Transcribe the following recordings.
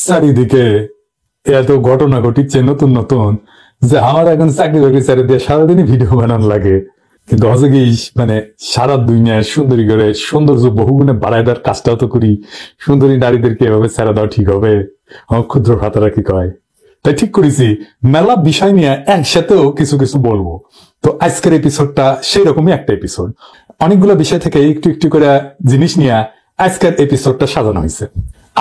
চারিদিকে এত ঘটনা ঘটিচ্ছে নতুন নতুন যে আমার এখন চাকরি বাকরি ছেড়ে দিয়ে সারাদিনই ভিডিও বানানো লাগে। কিন্তু হচ্ছে কি মানে সারা দুনিয়ার সুন্দরী করে সৌন্দর্য বহুগুণে বাড়ায় দেওয়ার কাজটাও তো করি। সুন্দরী নারীদেরকে এভাবে ছেড়ে দেওয়া ঠিক হবে? আমার ক্ষুদ্র ভাতারা কি কয়। তাই ঠিক করেছি মেলা বিষয় নিয়ে একসাথেও কিছু কিছু বলবো। তো আজকের এপিসোডটা সেই রকমই একটা এপিসোড। অনেকগুলো বিষয় থেকে একটু একটু করে জিনিস নিয়ে আজকের এপিসোডটা সাজানো হয়েছে।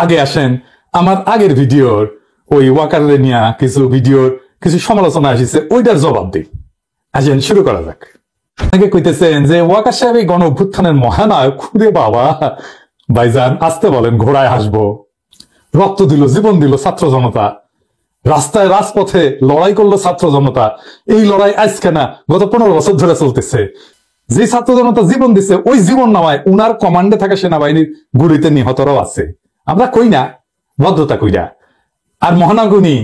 আগে আসেন আমার আগের ভিডিওর ওই ওয়াকারে নিয়ে কিছু ভিডিওর কিছু সমালোচনা আসছে, ওইটার জবাব দিই। আসেন শুরু করা যাক। অনেকে কইতেছেন যে ওয়াকার সাহেব এই গণ অভ্যুত্থানের মহানায়ক। খুদে বাবা ভাইজান আসতে বলেন, ঘোড়ায় হাসবো। রক্ত দিল, জীবন দিল ছাত্র জনতা, রাস্তায় রাজপথে লড়াই করলো ছাত্র জনতা। এই লড়াই আজকে না, গত 15 বছর ধরে চলতেছে। যে ছাত্র জনতা জীবন দিচ্ছে ওই জীবন নামায় উনার কমান্ডে থাকা সেনাবাহিনীর গুলিতে নিহতরাও আছে। আমরা কই না, ভদ্রতা কইরা। আর মহানাগুনি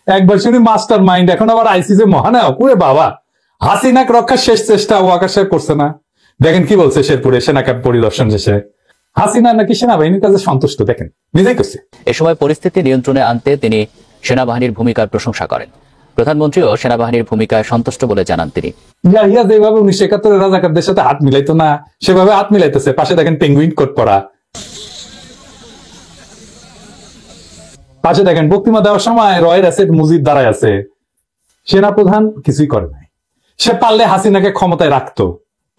একবার শুনি মাস্টার মাইন্ড, এখন আবার আইসি যে মহানায়ক। ওরে বাবা, হাসিনাকে রক্ষার শেষ চেষ্টা ওয়াকার সাহেব করছে না। দেখেন কি বলছে শেরপুরে সেনা ক্যাম্প পরিদর্শন শেষে। হাসিনা নাকি সেনাবাহিনীর কাছে সন্তুষ্ট, দেখেন নিজেই করছে। এ সময় পরিস্থিতি নিয়ন্ত্রণে আনতে তিনি সেনাবাহিনীর ভূমিকার প্রশংসা করেন। প্রধানমন্ত্রীও সেনাবাহিনীর ভূমিকায় সন্তুষ্ট বলে জানান তিনি। ইয়াহিয়া যেভাবে 1971 রাজাকারদের সাথে হাত মিলাইতো না, সেভাবে হাত মিলাইতেছে। পাশে দেখেন পেঙ্গুইন কোট পরা। পাশে দেখেন বক্তৃতা দেওয়ার সময় রয়ের অ্যাসেট মুজিব দাঁড়ায় আছে। সেনাপ্রধান কিছুই করে নাই। সে পারলে হাসিনাকে ক্ষমতায় রাখতো,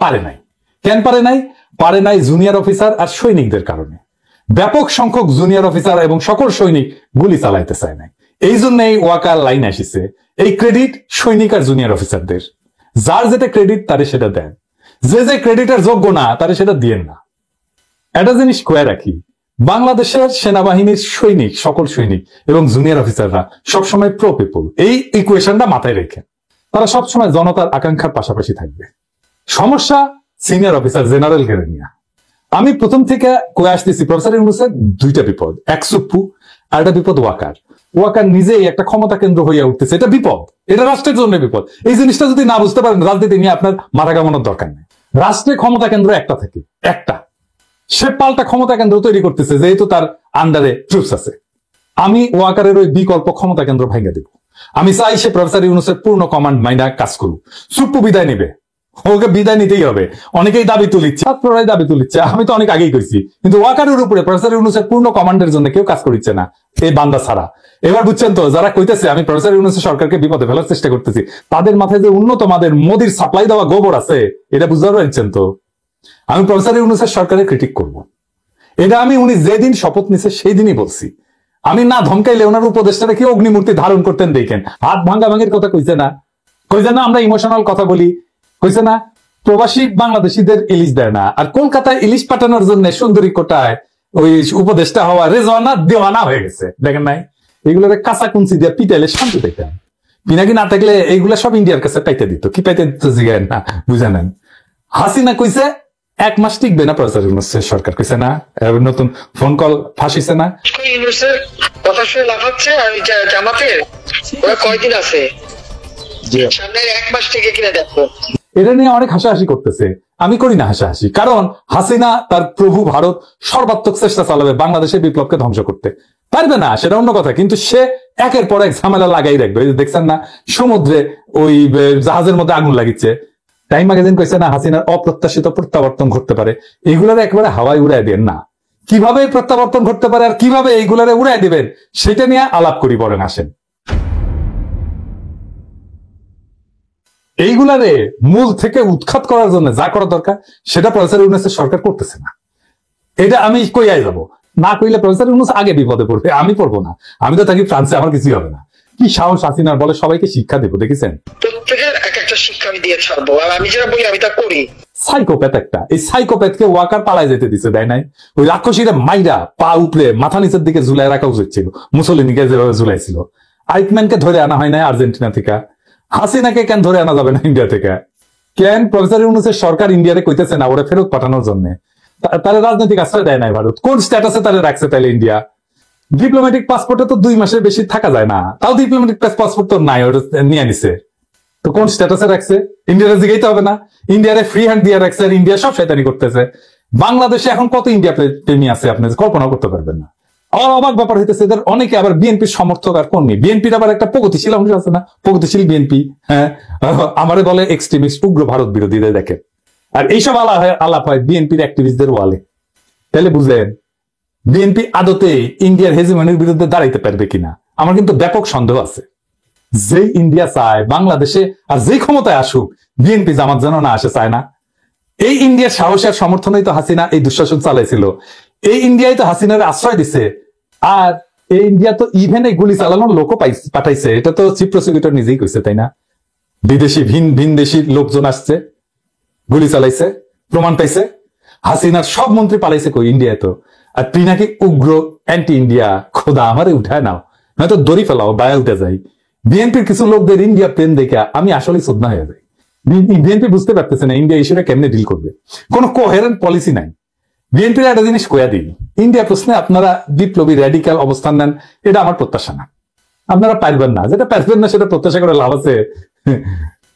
পারে নাই। কেন পারে নাই? পারে নাই জুনিয়র অফিসার আর সৈনিকদের কারণে। ব্যাপক সংখ্যক জুনিয়র অফিসার এবং সকল সৈনিক গুলি চালাইতে চায় নাই। এই জন্য এই ওয়াকার লাইন আসিছে, এই ক্রেডিট সৈনিক আর জুনিয়র অফিসারদের। যার যেটা ক্রেডিট তারে সেটা দেন, যে যে ক্রেডিটের যোগ্য না তারে সেটা দিয়েন না। একটা জিনিস কয়ে রাখি, বাংলাদেশের সেনাবাহিনীর সৈনিক, সকল সৈনিক এবং জুনিয়র অফিসাররা সবসময় প্রো পিপল। এই ইকুয়েশনটা মাথায় রেখে তারা সবসময় জনতার আকাঙ্ক্ষার পাশাপাশি থাকবে। সমস্যা সিনিয়র অফিসার জেনারেল কেড়ে নিয়ে। আমি প্রথম থেকে কয়ে আসতেছি প্রফেসর ইউনূসের দুইটা বিপদ, এক সুপ্পু আর একটা বিপদ ওয়াকার। ওয়াকার নিজেই একটা ক্ষমতা কেন্দ্র হইয়া উঠতেছে, এটা বিপদ, এটা রাষ্ট্রের জন্য বিপদ। এই জিনিসটা যদি না বুঝতে পারেন রাজনীতি নিয়ে আপনার মাথা কামানোর দরকার নেই। রাষ্ট্রের ক্ষমতা কেন্দ্র একটা থাকে, একটা। সে পাল্টা ক্ষমতা কেন্দ্র তৈরি করতেছে যেহেতু তার আন্ডারে ট্রুপস আছে। আমি ওয়াকারের ওই বিকল্প ক্ষমতা কেন্দ্র ভাঙা দেব। আমি চাই সে প্রফেসর ইউনূসের পূর্ণ কমান্ড মাইনা কাজ করুক। সুপ্পু বিদায় নেবে, ওকে বিদায় নিতেই হবে। অনেকেই দাবি তুলিচ্ছে, ছাত্ররাই দাবি তুলিচ্ছে, আমি তো অনেক আগেই কইছি। কিন্তু ওয়াকারের উপরে প্রফেসর ইউনূসের পূর্ণ কমান্ডের জন্য কেউ কাজ করিচ্ছে না, এই বান্দা ছাড়া। এবার বুঝছেন তো, যারা কইতেছে আমি প্রফেসর ইউনূসের সরকারকে বিপদে ফেলার চেষ্টা করতেছি, তাদের মাথায় যে উন্নত মাদের মোদির সাপ্লাই দেওয়া গোবর আছে, এটা বুঝতে পারছেন তো। আমি প্রফেসর ইউনূসের সরকারের ক্রিটিক করব, এটা আমি উনি যেদিন শপথ নিছে সেই দিনই বলছি। আমি না ধমকাইলে ওনার উপদেষ্টারা কি অগ্নিমূর্তি ধারণ করতেন দেখেন। হাত ভাঙ্গা ভাঙির কথা কইছে না, কইছে না আমরা ইমোশনাল কথা বলি, কইছে না প্রবাসী বাংলাদেশিদের ইলিশ দেয় না, আর কলকাতায় ইলিশ পাঠানোর জন্য সুন্দরী কোটায় ওই উপদেষ্টা হওয়া রেজওয়ানা দেওয়ানা হয়ে গেছে। দেখেন নাই, এগুলোর কাঁচা কুঞ্চি দিয়ে পিটাইলে শান্তি পেতেন। পিনাকি না থাকলে এইগুলা সব ইন্ডিয়ার কাছে পাইতে দিত। কি পাইতে দিত জিগায় না, বুঝে নেন। হাসিনা কইছে 1 মাস টিকবে না প্রফেসর ইউনূসের সরকার, কইছে না। নতুন ফোন কল ফাঁসিছে না, কথা শুনে লাফাচ্ছে। আর জামাতের ওরা কয়দিন আছে সামনে, 1 মাস থেকে কিনা দেখো। এটা নিয়ে অনেক হাসাহাসি করতেছে, আমি করি না হাসাহাসি। কারণ হাসিনা তার প্রভু ভারত সর্বাত্মক চেষ্টা চালাবে বাংলাদেশের বিপ্লবকে ধ্বংস করতে। পারবে না সেটা অন্য কথা, কিন্তু সে একের পর এক ঝামেলা লাগাই রাখবে। দেখছেন না সমুদ্রে ওই জাহাজের মধ্যে আগুন লাগিচ্ছে। টাইম ম্যাগাজিন কইছে না হাসিনার অপ্রত্যাশিত প্রত্যাবর্তন ঘটতে পারে। এইগুলার একেবারে হাওয়ায় উড়াই দেন না। কিভাবে প্রত্যাবর্তন ঘটতে পারে আর কিভাবে এইগুলারে উড়াই দিবেন সেটা নিয়ে আলাপ করি বলেন। আসেন, এইগুলারে মূল থেকে উৎখাত করার জন্য যা করা দরকার সেটা প্রফেসর ইউনূসের সরকার করতেছে না। এটা আমি কইয়াই যাব, না কইলে প্রফেসর ইউনূস আগে বিপদে পড়বে, আমি পড়বো না। আমি তো থাকি ফ্রান্সে, আমার কিছুই হবে না। কি সাহস হাসিনার, বলে সবাইকে শিক্ষা দেবো। দেখেছেন, প্রত্যেকের একটা শিক্ষা আমি দিয়ে ছাড়বো, আর আমি যেটা বলি আমি তা করি। সাইকোপ্যাথ একটা, এই সাইকোপ্যাথকে ওয়াকার পালায় যেতে দিছে, দেয় নাই। ওই রাক্ষসীরা মাইরা পা উপরে মাথা নিচের দিকে ঝুলাই রাখা উচিত ছিল, মুসলিনীকে যেভাবে ঝুলাইছিল। আইকম্যানকে ধরে আনা হয় না আর্জেন্টিনা থেকে, হাসিনাকে কেন ধরে আনা যাবে না ইন্ডিয়া থেকে? কেন প্রফেসর ইউনূসের সরকার ইন্ডিয়ারে কইতেছে না ওরা ফেরত পাঠানোর জন্য? তারা রাজনৈতিক আশ্রয় দেয় নাই ভারত, কোন স্ট্যাটাসে তারা রাখছে তাহলে ইন্ডিয়া? ডিপ্লোম্যাটিক পাসপোর্টে তো 2 মাসের বেশি থাকা যায় না, তাও ডিপ্লোম্যাটিক পাসপোর্ট তো নাই, ওটা নিয়ে নিছে। তো কোন স্ট্যাটাসে রাখছে? ইন্ডিয়ারে জিগাইতে হবে না? ইন্ডিয়ারে ফ্রি হ্যান্ড দিয়ে রাখছে, আর ইন্ডিয়া সব শয়তানি করতেছে। বাংলাদেশে এখন কত ইন্ডিয়া প্রেমী আছে আপনি কল্পনা করতে পারবেন না। আমার অবাক ব্যাপার হইতেছে, এদের অনেকে আবার বিএনপির সমর্থক আর কর্মী। বিএনপির আবার একটা প্রগতিশীল অংশ আছে না, প্রগতিশীল বিএনপি, হ্যাঁ, আমারে বলে এক্সট্রিমিস্ট, উগ্র ভারত বিরোধীদের দেখে। আর এইসব আলাপ হয় বিএনপির অ্যাক্টিভিস্টদের ওয়ালে। তাহলে বুঝলেন বিএনপি আদতে ইন্ডিয়ার হেজিমনির বিরুদ্ধে দাঁড়াইতে পারবে কিনা। আমার কিন্তু ব্যাপক সন্দেহ আছে। যে ইন্ডিয়া চায় বাংলাদেশে আর যে ক্ষমতায় আসুক, বিএনপি জামাত যেন না আসে চায় না। এই ইন্ডিয়ার সাহসের সমর্থনেই তো হাসিনা এই দুঃশাসন চালাইছিল। এই ইন্ডিয়াই তো হাসিনার আশ্রয় দিছে। আর এই ইন্ডিয়া তো ইভেন এই গুলি চালানোর লোকও পাঠাইছে। এটা তো চিফ প্রসিকিউটর নিজেই কইছে, তাই না? বিদেশি ভিন দেশি লোকজন আসছে, গুলি চালাইছে, প্রমাণ পাইছে। হাসিনার সব মন্ত্রী পালাইছে কই, ইন্ডিয়ায় তো। আর তুই নাকি উগ্র অ্যান্টি ইন্ডিয়া, খোদা আমারে উঠায় নাও, নয়তো দড়ি ফেলাও, বায়া উঠে যাই। বিএনপির কিছু লোকদের ইন্ডিয়া প্রেম দেখে আমি আসলে শ্রদ্ধা হয়ে যাই। বিএনপি বুঝতে পারতেছে না ইন্ডিয়া ইস্যুটা কেমনে ডিল করবে, কোনো কোহেরেন্ট পলিসি নাই। বিএনপির একটা জিনিস কয়া দিই, ইন্ডিয়া প্রশ্নে আপনারা বিপ্লবী র্যাডিক্যাল অবস্থান নেন, এটা আমার প্রত্যাশা না। আপনারা পারবেন না, যেটা পারবেন না সেটা প্রত্যাশা করে লাভ আছে?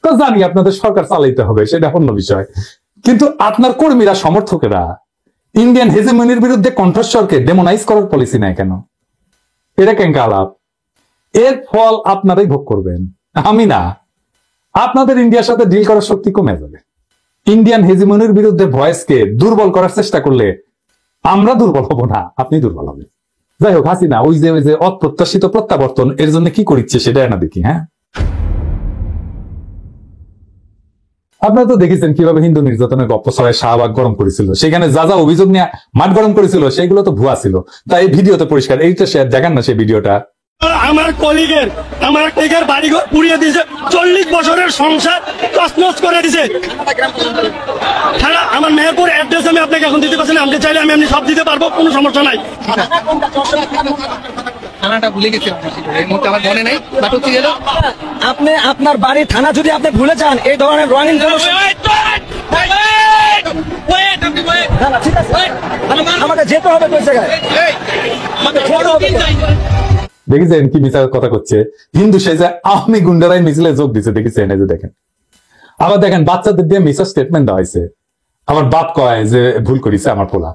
তো জানি আপনাদের সরকার চালাইতে হবে, সেটা অন্য বিষয়। কিন্তু আপনার কর্মীরা, সমর্থকেরা ইন্ডিয়ান হেজিমনির বিরুদ্ধে কণ্ঠস্বরকে ডেমোনাইজ করার পলিসি নেয় কেন? এটা কেঙ্কা আলাপ। এর ফল আপনারাই ভোগ করবেন, আমি না। আপনাদের ইন্ডিয়ার সাথে ডিল করার শক্তি কমে যাবে। ইন্ডিয়ান হেজিমনির বিরুদ্ধে ভয়েসকে দুর্বল করার চেষ্টা করলে আমরা দুর্বল হব না, আপনি দুর্বল হবেন। যাই হোক, হাসিনা ওই যে অপ্রত্যাশিত প্রত্যাবর্তন, এর জন্য কি করিচ্ছে সেটা না দেখি। হ্যাঁ, আপনারা তো দেখেছেন কিভাবে হিন্দু নির্যাতনের গপ্প ছড়ায় শাহবাগ গরম করেছিল। সেখানে যা যা অভিযোগ নিয়ে মাঠ গরম করেছিল সেগুলো তো ভুয়া ছিল। তাই এই ভিডিওতে পরিষ্কার, এইটা দেখান না সেই ভিডিওটা। আমার কলিগের বাড়িঘর পুড়িয়ে দিয়েছে, 40 বছরের সংসার তছনছ করে দিয়েছে। আমার মেহেরপুর অ্যাড্রেস আমি আপনাকে এখন দিতে পারছি না, আপনি চাইলে আমি এমনি সব দিতে পারবো, কোনো সমস্যা নাই। থানাটা ভুলে গেছি এই মুহূর্তে, আমার মনে নেই। বাট হচ্ছে গেল আপনি আপনার বাড়ির থানা যদি আপনি ভুলে যান, এই ধরনের রঙিন আমাকে যেতে হবে ওই জায়গায়। দেখেছেন কি মিথ্যা কথা করছে? হিন্দু সেজে আওয়ামী গুন্ডারাই মিছিলে যোগ দিচ্ছে, দেখেছেন? এই যে দেখেন। আবার দেখেন বাচ্চাদের দিয়ে মিথ্যা স্টেটমেন্ট দেওয়া হয়েছে। আমার বাপ কয় যে ভুল করেছে আমার পোলা,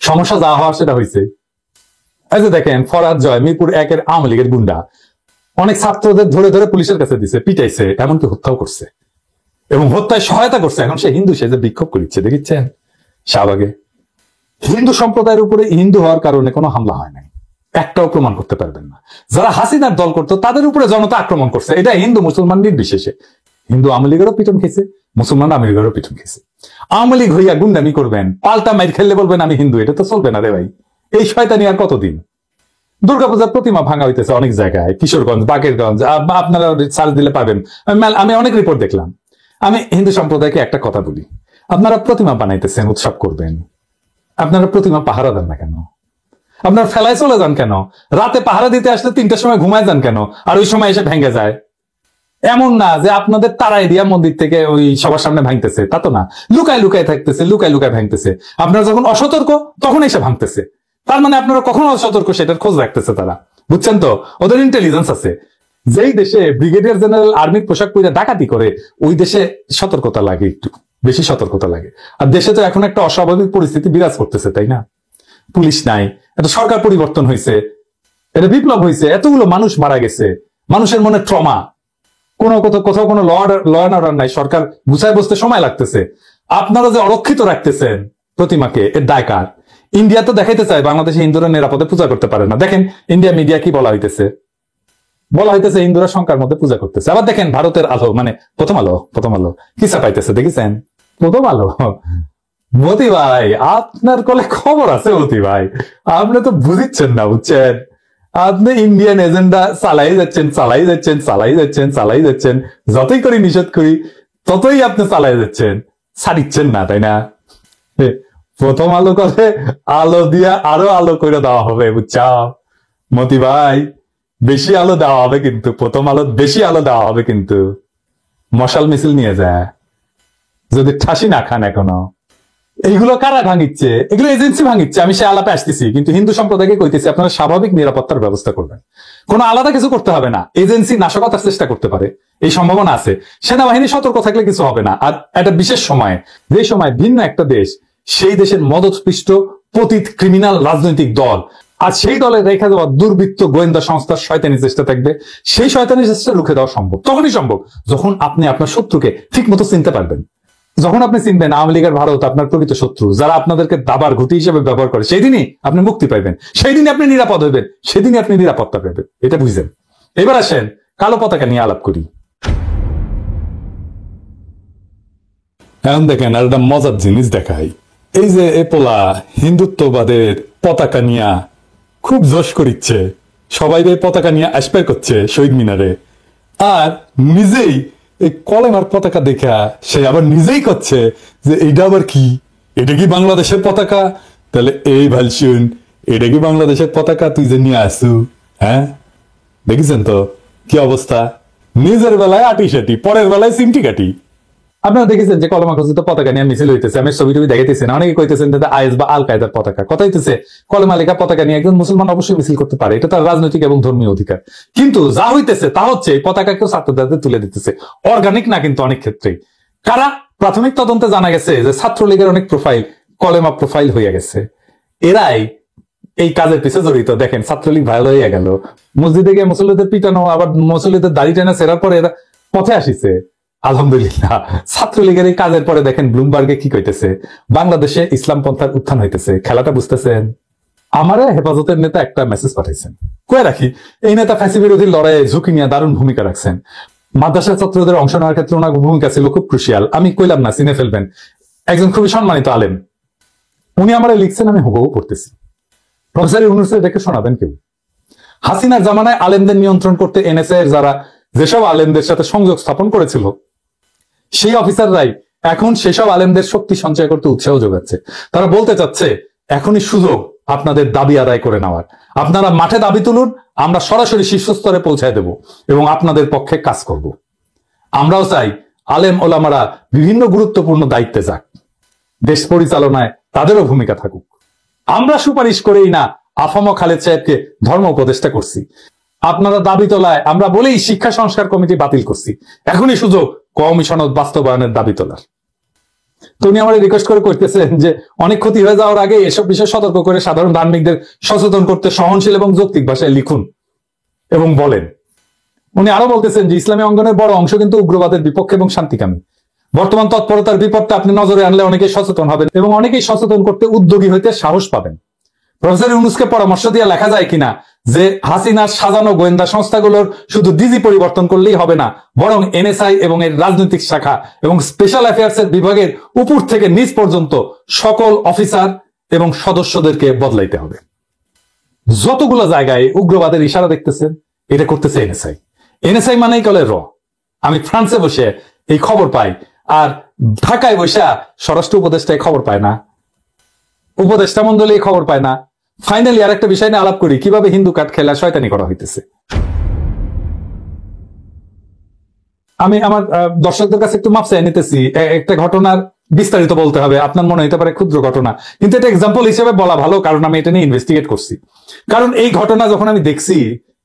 সমস্যা যা হওয়ার সেটা হয়েছে। এই যে দেখেন ফরহাদ জয়, মিরপুর 1-এর আওয়ামী লীগের গুন্ডা, অনেক ছাত্রদের ধরে ধরে পুলিশের কাছে দিছে, পিটাইছে, এমনকি হত্যাও করছে এবং হত্যায় সহায়তা করছে। এখন সে হিন্দু সেজে বিক্ষোভ করিচ্ছে, দেখেছেন? শাহবাগে হিন্দু সম্প্রদায়ের উপরে হিন্দু হওয়ার কারণে কোনো হামলা হয় নাই, একটাও প্রমাণ করতে পারবেন না। যারা হাসিনার দল করতো তাদের উপরে জনতা আক্রমণ করছে, এটা হিন্দু মুসলমান নির্বিশেষে। হিন্দু আওয়ামী লীগেরও পিটন খেয়েছে, মুসলমান আওয়ামী লীগেরও পিটন খেয়েছে। আওয়ামী লীগ হইয়া গুন্ডামি করবেন, পাল্টা মাইর খেললে বলবেন আমি হিন্দু, এটা তো চলবে না রে ভাই। এই শয়তানি আর কতদিন? দুর্গাপূজার প্রতিমা ভাঙা হইতেছে অনেক জায়গায়, কিশোরগঞ্জ, বাকেরগঞ্জ, আপনারা সার্চ দিলে পাবেন। আমি অনেক রিপোর্ট দেখলাম। আমি হিন্দু সম্প্রদায়কে একটা কথা বলি, আপনারা প্রতিমা বানাইতেছেন, উৎসব করবেন, আপনারা প্রতিমা পাহারা দেন না কেন? আপনার ফেলায় চলে যান কেন? রাতে পাহারা দিতে আসলে 3টার সময় ঘুমায় যান কেন? আর ওই সময় এসে ভেঙে যায়। এমন না যে আপনাদের তারা এরিয়া মন্দির থেকে ওই সবার সামনে ভাঙতেছে, তা তো না। লুকায় লুকায় থাকতেছে, লুকায় লুকায় ভাঙতেছে। আপনারা যখন অসতর্ক তখন এসে ভাঙতেছে। তার মানে আপনারা কখনো অসতর্ক সেটার খোঁজ রাখতেছে তারা, বুঝছেন তো? ওদের ইন্টেলিজেন্স আছে। যেই দেশে ব্রিগেডিয়ার জেনারেল আর্মির পোশাক পরে ডাকাতি করে, ওই দেশে সতর্কতা লাগে, একটু বেশি সতর্কতা লাগে। আর দেশে তো এখন একটা অস্বাভাবিক পরিস্থিতি বিরাজ করতেছে, তাই না? পুলিশ নাই, এটা সরকার পরিবর্তন হয়েছে, এটা বিপ্লব হয়েছে, এতগুলো মানুষ মারা গেছে, মানুষের মনে ট্রমা, কোথাও কোনো ল অ্যান্ড অর্ডার নাই, সরকার গুছায় বসতে সময় লাগতেছে। আপনারা যে অরক্ষিত রাখতেছেন প্রতিমাকে, এর দায় কার? ইন্ডিয়া তো দেখাইতে চায় বাংলাদেশে হিন্দুরা নিরাপদে পূজা করতে পারে না। দেখেন ইন্ডিয়া মিডিয়া কি বলা হইতেছে হিন্দুরা শঙ্কার মধ্যে পূজা করতেছে। আবার দেখেন ভারতের আলো, মানে প্রথম আলো কি চাপাইতেছে, দেখেছেন? প্রথম আলো, মতি ভাই আপনার কলে খবর আছে। মতি ভাই আপনি তো বুঝিচ্ছেন না, বুঝছেন? আপনি ইন্ডিয়ান এজেন্ডা চালাই যাচ্ছেন, যতই করি নিষেধ করি ততই আপনি চালাই যাচ্ছেন, ছাড়িচ্ছেন না, তাই না? প্রথম আলো করে আলো দিয়া আরো আলো করে দেওয়া হবে, বুঝছাও মতি ভাই? বেশি আলো দেওয়া হবে কিন্তু, প্রথম আলো বেশি আলো দেওয়া হবে কিন্তু। মশাল মিছিল নিয়ে যায়, যদি ঠাসি না খান এখনো। এইগুলো কারা ভাঙিচ্ছে? এগুলো এজেন্সি ভাঙিচ্ছে। আমি সে আলাপে আসতেছি, কিন্তু হিন্দু সম্প্রদায়কে কইতেছি আপনারা স্বাভাবিক নিরাপত্তার ব্যবস্থা করবেন, কোনো আলাদা কিছু করতে হবে না। এজেন্সি নাশকতার চেষ্টা করতে পারে, এই সম্ভাবনা আছে। সেনাবাহিনী সতর্ক থাকলে কিছু হবে না। আর একটা বিশেষ সময়ে, যে সময় ভিন্ন একটা দেশ, সেই দেশের মদতপৃষ্ট পতিত ক্রিমিনাল রাজনৈতিক দল আর সেই দলে রেখে দেওয়া দুর্বৃত্ত গোয়েন্দা সংস্থার শয়তানি চেষ্টা থাকবে, সেই শয়তানি চেষ্টা রুখে দেওয়া সম্ভব। তখনই সম্ভব যখন আপনি আপনার শত্রুকে ঠিক মতো চিনতে পারবেন। যখন আপনি চিনবেন আওয়ামী লীগের ভারত আপনার প্রকৃত শত্রু, যারা আপনাদেরকে দাবার ঘুঁটি হিসেবে ব্যবহার করে, সেই দিনই আপনি মুক্তি পাইবেন, সেই দিনই আপনি নিরাপদ হইবেন, সেদিনই আপনি নিরাপত্তা পাবেন। এটা বুঝলেন? এবার আসেন কালো পতাকা নিয়ে আলাপ করি। এখন দেখেন আর একটা মজার জিনিস দেখাই। এই যে এপোলা হিন্দুত্ববাদের পতাকা নিয়ে খুব জোশ করিচ্ছে, সবাই এই পতাকা নিয়ে আসপার করছে শহীদ মিনারে, আর নিজেই এই কলেমার পতাকা দেখা সে আবার নিজেই করছে যে এটা আবার কি, এটা কি বাংলাদেশের পতাকা? তাহলে এই ভাল শুন, এটা কি বাংলাদেশের পতাকা তুই যে নিয়ে আসু? হ্যাঁ, দেখেছেন তো কি অবস্থা? নিজের বেলায় আটি সাটি, পরের বেলায় সিমটি কাটি। আপনারা দেখেছেন যে কলমা খচিত পতাকা নিয়ে মিছিল হইতেছে, আমি ছবি টবি দেখাইতেছি না, অনেকে কইতেছেন যে আইএস বা আল কায়দার পতাকা। কথা হইতেছে কলমা লেখা পতাকা নিয়ে একজন মুসলমান অবশ্যই মিছিল করতে পারে, এটা তার রাজনৈতিক এবং ধর্মীয় অধিকার। কিন্তু যা হইতেছে তা হচ্ছে এই পতাকা কেউ ছাত্রদের তুলে দিতেছে, অর্গানিক না কিন্তু অনেক ক্ষেত্রেই। কারা? প্রাথমিক তদন্তে জানা গেছে যে ছাত্রলীগের অনেক প্রোফাইল কলেমা প্রোফাইল হয়ে গেছে, এরাই এই কাজের পিছনে জড়িত। দেখেন ছাত্রলীগ ভাইরাল হয়ে গেল, মসজিদে গিয়ে মুসল্লিদের পিটানো, আবার মুসল্লিদের দাড়ি টেনে সেরার পরে এরা পথে আসিছে। আলহামদুলিল্লাহ, ছাত্রলীগের এই কাজের পরে দেখেন ব্লুমবার্গে কি কইতেছে, বাংলাদেশে ইসলাম পন্থার উত্থান হইতেছে। খেলাটা বুঝতেছেন? আমারে হেফাজতের নেতা একটা মেসেজ পাঠাইছেন, কয়ে রাখি এই নেতা ফ্যাসি বিরোধী লড়াইয়ে ঝুঁকি নিয়ে দারুণ ভূমিকা রাখছেন, মাদ্রাসা ছাত্রদের অংশ নেওয়ার ক্ষেত্রে ওনার ভূমিকা ছিল খুব ক্রুশিয়াল। আমি কইলাম না, চিনে ফেলবেন, একজন খুবই সম্মানিত আলেম। উনি আমারে লিখছেন, আমি হুবহু পড়তেছি। প্রফেসর ইউনূস দেখে শোনাবেন কেউ? হাসিনার জামানায় আলেমদের নিয়ন্ত্রণ করতে এনএসআই এর যারা যেসব আলেমদের সাথে সংযোগ স্থাপন করেছিল, সেই অফিসাররাই এখন সেসব আলেমদের শক্তি সঞ্চয় করতে উৎসাহ যোগাচ্ছে। তারা বলতে চাচ্ছে এখনই সুযোগ আপনাদের দাবি আদায় করে নেওয়ার, আপনারা মাঠে দাবি তুলুন, আমরা সরাসরি শীর্ষস্তরে পৌঁছায় দেব এবং আপনাদের পক্ষে কাজ করব। আমরাও চাই আলেম ওলামারা বিভিন্ন গুরুত্বপূর্ণ দায়িত্বে যাক, দেশ পরিচালনায় তাদেরও ভূমিকা থাকুক। আমরা সুপারিশ করেই না আফামা খালেদ সাহেবকে ধর্ম উপদেষ্টা করছি, আপনারা দাবি তোলায় আমরা বলেই শিক্ষা সংস্কার কমিটি বাতিল করছি। এখনই সুযোগ কওমি সনদ বাস্তবায়নের দাবি তোলার। তো উনি আমার রিকোয়েস্ট করে করতেছেন যে অনেক ক্ষতি হয়ে যাওয়ার আগে এসব বিষয়ে সতর্ক করে সাধারণ ধার্মিকদের সচেতন করতে সহনশীল এবং যৌক্তিক ভাষায় লিখুন এবং বলেন। উনি আরো বলতেছেন যে ইসলামী অঙ্গনের বড় অংশ কিন্তু উগ্রবাদের বিপক্ষে এবং শান্তিকামী। বর্তমান তৎপরতার বিপদটা আপনি নজরে আনলে অনেকেই সচেতন হবেন এবং অনেকেই সচেতন করতে উদ্যোগী হইতে সাহস পাবেন। প্রফেসর ইউনূসকে পরামর্শ দিয়ে লেখা যায় কিনা যে হাসিনার সাজানো গোয়েন্দা সংস্থাগুলোর শুধু ডিজি পরিবর্তন করলেই হবে না, বরং এনএসআই এবং এর রাজনৈতিক শাখা এবং স্পেশাল অ্যাফেয়ার্স এর বিভাগের উপর থেকে নিচ পর্যন্ত সকল অফিসার এবং সদস্যদেরকে বদলাইতে হবে। যতগুলো জায়গায় উগ্রবাদের ইশারা দেখতেছেন, এটা করতেছে এনএসআই। এনএসআই মানেই কলে র। আমি ফ্রান্সে বসে এই খবর পাই, আর ঢাকায় বসে স্বরাষ্ট্র উপদেষ্টা খবর পায় না, উপদেষ্টা মন্ডলী খবর পায় না। ফাইনালি আর একটা বিষয় নিয়ে আলাপ করি, কিভাবে হিন্দু কার্ড খেলা শয়তানি করা হইতেছে। আমি আমার দর্শকদের কাছে একটু মাপ চাই নিতেছি, একটা ঘটনার বিস্তারিত বলতে হবে, আপনার মনে হতে পারে ক্ষুদ্র ঘটনা, কিন্তু এটা এক্সাম্পল হিসেবে বলা ভালো, কারণ আমি এটা নিয়ে ইনভেস্টিগেট করছি। কারণ এই ঘটনা যখন আমি দেখছি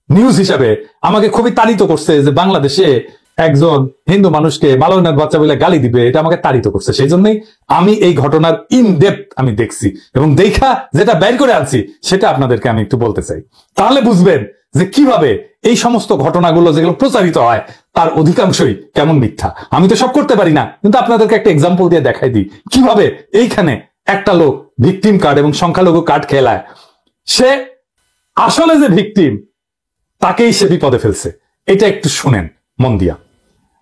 নিউজ হিসাবে, আমাকে খুবই তাড়িত করছে যে বাংলাদেশে একজন হিন্দু মানুষকে মালয়নাথ বাচ্চা বলে গালি দিবে, এটা আমাকে তাড়িত করছে। সেই জন্যই আমি এই ঘটনার ইন ডেপথ আমি দেখছি এবং দেখা যেটা বের করে আনছি সেটা আপনাদেরকে আমি একটু বলতে চাই। তাহলে বুঝবেন যে কিভাবে এই সমস্ত ঘটনাগুলো যেগুলো প্রচারিত হয় তার অধিকাংশই কেমন মিথ্যা। আমি তো সব করতে পারি না, কিন্তু আপনাদেরকে একটা এক্সাম্পল দিয়ে দেখাই দিই কিভাবে এইখানে একটা লোক ভিকটিম কার্ড এবং সংখ্যালঘু কার্ড খেলায়, সে আসলে যে ভিকটিম তাকেই সে বিপদে ফেলছে। এটা একটু শুনেন মন দিয়া।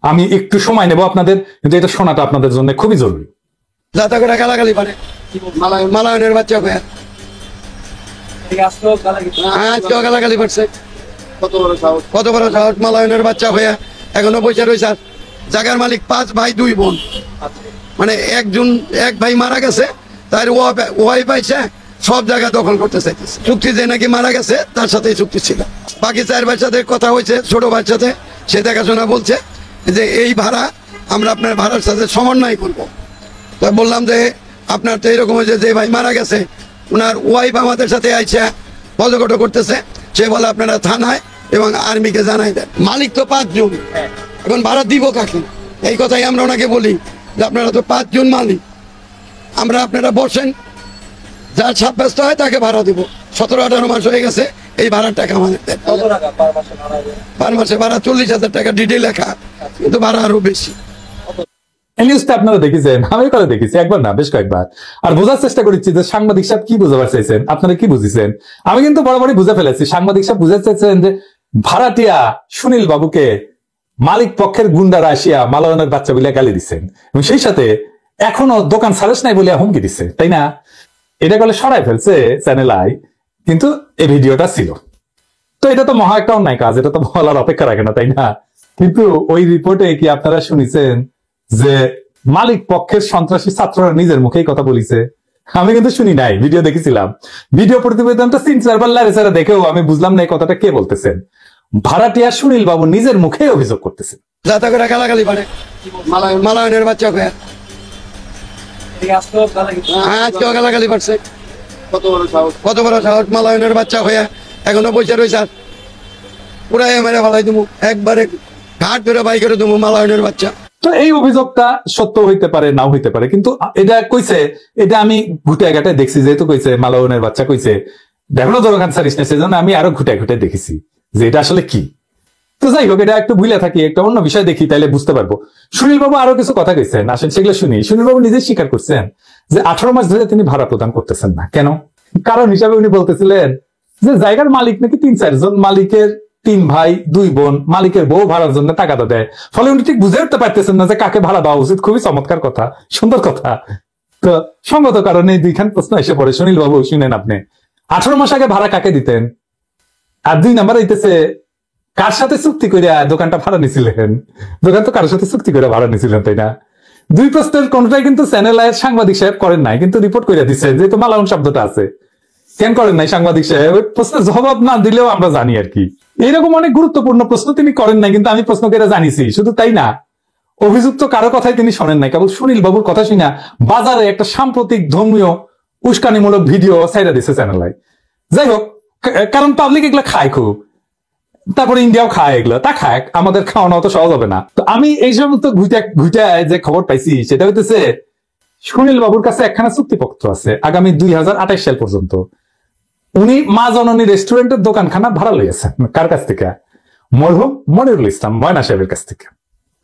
আমি একটু সময় নেব আপনাদের, কিন্তু এটা শোনাটা আপনাদের জন্য খুবই জরুরি। যাতে করে গালাগালি পারে মালায়নের বাচ্চা হয়ে আজকেও গালাগালি পারছে, কত বড় সাহস মালায়নের বাচ্চা হয়ে এখনো বসে রয়েছে। জায়গার মালিক 5 ভাই 2 বোন, মানে এক ভাই মারা গেছে, তার ওয়াই পাইছে সব জায়গা দখল করতে চাইতেছে। চুক্তি যে নাকি মারা গেছে তার সাথে চুক্তি ছিল। বাকি 4 ভাইয়ের সাথে কথা হয়েছে, ছোট ভাইয়ের সাথে, সে দেখাশোনা বলছে যে এই ভাড়া আমরা আপনার ভাড়ার সাথে সমন্বয় করব। তো বললাম যে আপনার তো এরকম হয়েছে, যে ভাই মারা গেছে ওনার ওয়াইফ আমাদের সাথে আইসা বজগট করতেছে, সে বলে আপনারা থানায় এবং আর্মিকে জানাই দেন। মালিক তো 5 জন, এখন ভাড়া দিব কাকে? এই কথাই আমরা ওনাকে বলি যে আপনারা তো 5 জন মালিক, আপনারা বসেন, যার সাব্যস্ত হয় তাকে ভাড়া দিব। 17-18 মাস হয়ে গেছে এই ভাড়ার টাকা আমাদের দেয়। পার মাসে ভাড়া 40,000 টাকা ডিটেল লেখা, কিন্তু ভাড়া আরো বেশি। এই নিউজটা আপনারা দেখেছেন, আমি করে দেখেছি, একবার না বেশ কয়েকবার। আর বোঝার চেষ্টা করেছি যে সাংবাদিক সাহেব কি বোঝাবার চাইছেন, আপনারা কি বুঝেছেন। আমি কিন্তু বরাবরই বুঝে ফেলেছি, সাংবাদিক সাহেব বুঝে চাইছেন যে ভাড়াটিয়া সুনীল বাবুকে মালিক পক্ষের গুন্ডারা আসিয়া মালায়নের বাচ্চা বলে গালি দিচ্ছেন, এবং সেই সাথে এখনো দোকান সারেস নাই বলে হুমকি দিচ্ছে, তাই না? এটা বলে সরাই ফেলছে চ্যানেল আই, কিন্তু এই ভিডিওটা ছিল। তো এটা তো মহা একটা অন্যায় কাজ, এটা তো বলার অপেক্ষা রাখে না, তাই না? কিন্তু ওই রিপোর্টে কি আপনারা শুনেছেন যে মালিক পক্ষের সন্ত্রাসী ছাত্ররা নিজের মুখেই কথা বলিছে? আমি কিন্তু শুনি নাই, ভিডিও দেখেছিলাম। ভিডিও প্রতিবেদনটা 3-4 বার লারে দেখেও আমি বুঝলাম না এই কথাটা কে বলতেছেন। ভাড়াটিয়া সুনীল বাবু নিজের মুখে অভিযোগ করতেছেন। যাতা করে গালাগালি পারে মালায়নের বাচ্চা হয়ে, আজকেও গালাগালি পারছে। কত বড় সাহস মালায়নের বাচ্চা হয়ে এখনো বসে রয়েছে। পুরাই মেরে ফেলাই দেবো, একবারে ঘাট ধরে বাই করে দেবো মালায়নের বাচ্চা। তো এই অভিযোগটা সত্য হইতে পারে, নাও হইতে পারে, কিন্তু এটা কইছে, এটা আমি ঘুটে ঘাটে দেখছি, যেহেতু কইছে মালায়নের বাচ্চা কইছে দেখলো দোকান সারিস না, সেজন্য আমি আরো ঘুটে ঘুটে দেখেছি যে এটা আসলে কি। তো যাই হোক, এটা একটু ভুলে থাকি, একটা অন্য বিষয় দেখি, তাইলে বুঝতে পারবো। সুনীল বাবু আরো কিছু কথা কইছেন, আসেন সেগুলো শুনি। সুনীল বাবু নিজে স্বীকার করছেন যে 18 মাস ধরে তিনি ভাড়া প্রদান করতেছেন না। কেন? কারণ হিসাবে উনি বলতেছিলেন যে জায়গার মালিক নাকি 3-4 জন, মালিকের 3 ভাই 2 বোন, মালিকের বউ ভাড়ার জন্য টাকাটা দেয়। ফলে উনি ঠিক বুঝে উঠতে পারতেছেন না যে কাকে ভাড়া দেওয়া উচিত। খুবই চমৎকার কথা, সুন্দর কথা। তো সঙ্গত কারণে 2খান প্রশ্ন এসে পড়ে। সুনীল বাবু শুনেন, আপনি 18 মাস আগে ভাড়া কাকে দিতেন? আর 2 নাম্বার হইতেছে কার সাথে চুক্তি করে দোকানটা ভাড়া নিছিলেন? দোকান তো কারোর সাথে চুক্তি করে ভাড়া নিছিলেন, তাই না? 2 প্রশ্নের কোনটাই কিন্তু চ্যানেল আয়ের সাংবাদিক সাহেব করেন নাই, কিন্তু রিপোর্ট করে দিচ্ছে যেহেতু মালায়ন শব্দটা আছে। কেন করেন নাই সাংবাদিক সাহেব? ওই প্রশ্নের জবাব না দিলেও আমরা জানি আর কি। এরকম অনেক গুরুত্বপূর্ণ প্রশ্ন তিনি করেন নাই, কিন্তু আমি প্রশ্ন করে জানিছি। শুধু তাই না, অভিযুক্ত কারো কথাই তিনি শোনেন নাই, কেবল সুনীল বাবুর কথা শুনা বাজারে একটা সাম্প্রতিক ধর্মীয় উস্কানিমূলক ভিডিও ছাইড়া দিচ্ছে চ্যানেল। যাই হোক, কারণ পাবলিক এগুলা খায় খুব, তারপরে ইন্ডিয়াও খায় এগুলো, তা খায়, আমাদের খাওয়ানো অত সহজ হবে না। তো আমি এই সমস্ত ঘুটায় যে খবর পাইছি সেটা হইতেছে সুনীল বাবুর কাছে একখানা চুক্তিপত্র আছে আগামী 2028 সাল পর্যন্ত। উনি মা জননী রেস্টুরেন্টের দোকানখানা ভাড়া লইয়াছেন। কার কাছ থেকে? মরহুম মনিরুল ইসলাম ময়না সাহেবের কাছ থেকে।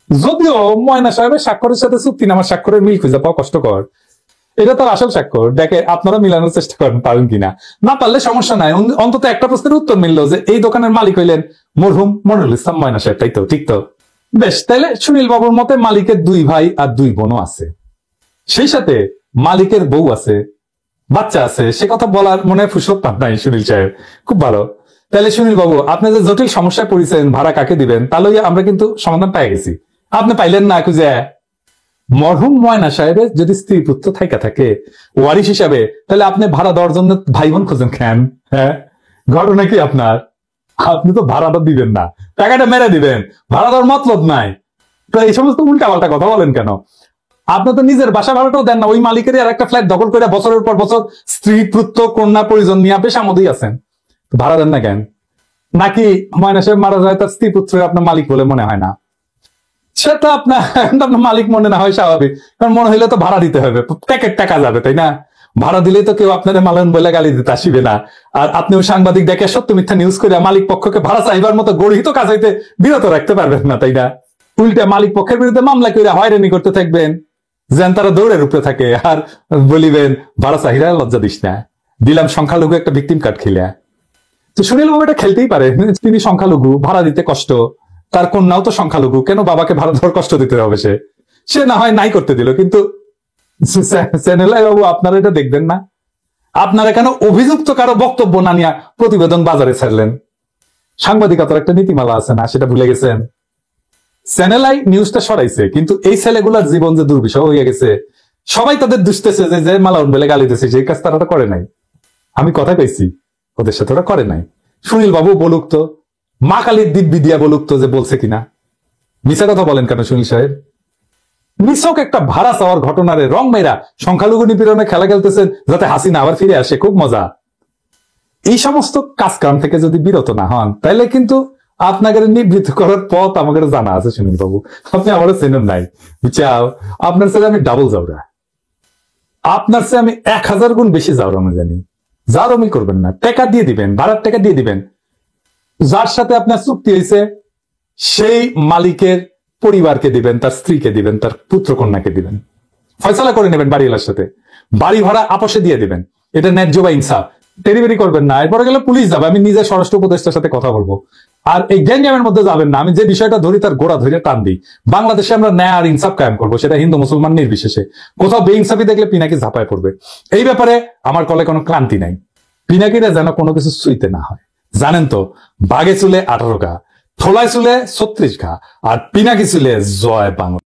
যদিও ময়না সাহেবের স্বাক্ষরের সাথে চুক্তিনামার স্বাক্ষরের মিল খুঁজে পাওয়া কষ্টকর। এটা তো আসল স্বাক্ষর, দেখে আপনারা মিলানোর চেষ্টা করেন, পারেন কিনা। না পারলে সমস্যা নাই, অন্তত একটা প্রশ্নের উত্তর মিললো যে এই দোকানের মালিক হইলেন মরহুম মনিরুল ইসলাম ময়না সাহেব, তাই তো? ঠিক তো? বেশ, তাইলে সুনীল বাবুর মতে মালিকের 2 ভাই আর 2 বোনও আছে, সেই সাথে মালিকের বউ আছে, বাচ্চা আছে। সে কথা বলার মনে ফুসত পান নাই সুনীল সাহেব, খুব ভালো। তাহলে সুনীল বাবু, আপনি যে জটিল সমস্যায় পড়েছেন ভাড়া কাকে দিবেন, তাহলে আমরা কিন্তু সমাধান পাই গেছি। আপনি পাইলেন না খুঁজে? মরহুম ময়না সাহেবের যদি স্ত্রী পুত্র থাইকা থাকে ওয়ারিশ হিসাবে, তাহলে আপনি ভাড়া দেওয়ার জন্য ভাই বোন খুঁজেন কেন? হ্যাঁ, ঘটনা কি আপনার? আপনি তো ভাড়াটা দিবেন না, টাকাটা মেরে দিবেন, ভাড়া দেওয়ার মতলব নাই। তো এই সমস্ত উল্টা পাল্টা কথা বলেন কেন? আপনি তো নিজের বাসা ভাড়াটাও দেন না, ওই মালিকের আর একটা ফ্ল্যাট দখল করে বছরের পর বছর স্ত্রী পুত্র কন্যা পরিজন নিয়ে বেশ আমোদেই আছেন, ভাড়া দেন না কেন? নাকি ময়না সাহেব মারা যায় তার স্ত্রী পুত্রের আপনার মালিক বলে মনে হয় না? সেটা আপনার মালিক মনে না হয় স্বাভাবিক, কারণ মনে হইলে তো ভাড়া দিতে হবে, প্যাকেট টাকা যাবে, তাই না? ভাড়া দিলেই তো কেউ আপনাদের মালায়ন বলে গালি দিতে আসিবে না। আর আপনিও সাংবাদিক দেখে সত্য মিথ্যা নিউজ করে মালিক পক্ষকে ভাড়া চাইবার মতো গড়িত কাজ হইতে বিরত রাখতে পারবেন না, তাই না? উল্টে মালিক পক্ষের বিরুদ্ধে মামলা করে হয়রানি করতে থাকবেন, যেন তারা দৌড়ের উপরে থাকে, আর বলিবেন ভাড়া চাহিদা লজ্জা দিস না, দিলাম সংখ্যালঘু একটা ভিকটিম কার্ড খেলে। তো সুনীল বাবু এটা খেলতেই পারে, তিনি সংখ্যালঘু, ভাড়া দিতে কষ্ট, তার কন্যাও তো সংখ্যালঘু, কেন বাবাকে ভাড়া দেওয়ার কষ্ট দিতে হবে? সে না হয় নাই করতে দিল, কিন্তু চ্যানেলাই বাবু আপনারা এটা দেখবেন না? আপনারা কেন অভিযুক্ত কারো বক্তব্য না নিয়ে প্রতিবেদন বাজারে ছাড়লেন? সাংবাদিকতার একটা নীতিমালা আছে না, সেটা ভুলে গেছেন? চ্যানেলাই নিউজটা সরাইছে, কিন্তু এই ছেলেগুলার জীবন যে দুর্বিষহ হয়ে গেছে, সবাই তাদের দুষতেছে যে মালাউন বলে গালি দিতেছে, সেই কাজ তারা করে নাই। আমি কথা কইছি, ওদের সাথে ওরা করে নাই। সুনীল বাবু বলুক তো, মা কালীর দিব্যি দিয়া বলুক তো যে বলছে কিনা। মিছা কথা বলেন কেন সুনীল সাহেব? নিছক একটা ভাড়া চাওয়ার ঘটনারে রং মেয়েরা সংখ্যালঘু নিপীড়নে খেলা খেলতেছেন যাতে হাসিনা আবার ফিরে আসে, খুব মজা। এই সমস্ত কাজকাম থেকে যদি বিরত না হন, তাহলে কিন্তু আপনাকে নিবৃত্ত করার পথ আমাকে জানা আছে সুনীল বাবু, আপনি আমারও চেনেন নাই, বুঝছাও? আপনার সাথে আমি ডাবল যাওরা, আপনার সাথে আমি 1000 গুণ বেশি যাওরা আমি জানি। জারমি করবেন না, টাকা দিয়ে দিবেন, ভাড়ার টাকা দিয়ে দিবেন। যার সাথে আপনার চুক্তি হয়েছে সেই মালিকের পরিবারকে দিবেন, তার স্ত্রীকে দিবেন, তার পুত্র কন্যাকে দিবেন, ফয়সালা করে নেবেন বাড়িওয়ালার সাথে, বাড়ি ভাড়া আপসে দিয়ে দিবেন। এটা ন্যায্য বা ইনসাফ। টেরিবেরি করবেন না, এরপরে গেলে পুলিশ যাবে, আমি নিজে স্বরাষ্ট্র উপদেষ্টার সাথে কথা বলবো। আর এই গ্যাঞ্জামের মধ্যে যাবেন না, আমি যে বিষয়টা ধরি তার গোড়া ধরে টান দিই। বাংলাদেশে আমরা ন্যায় আর ইনসাফ কায়েম করবো, সেটা হিন্দু মুসলমান নির্বিশেষে। কোথাও বেইনসাফি দেখলে পিনাকি ঝাঁপায় পড়বে। এই ব্যাপারে আমার কলে কোনো ক্লান্তি নাই। পিনাকিরা যেন কোনো কিছু ছুঁইতে না হয়। জানেন তো, বাঘে চুলে 18 ঘা, থোলায় চুলে 36 ঘা, আর পিনাকি চুলে জয় বাংলা।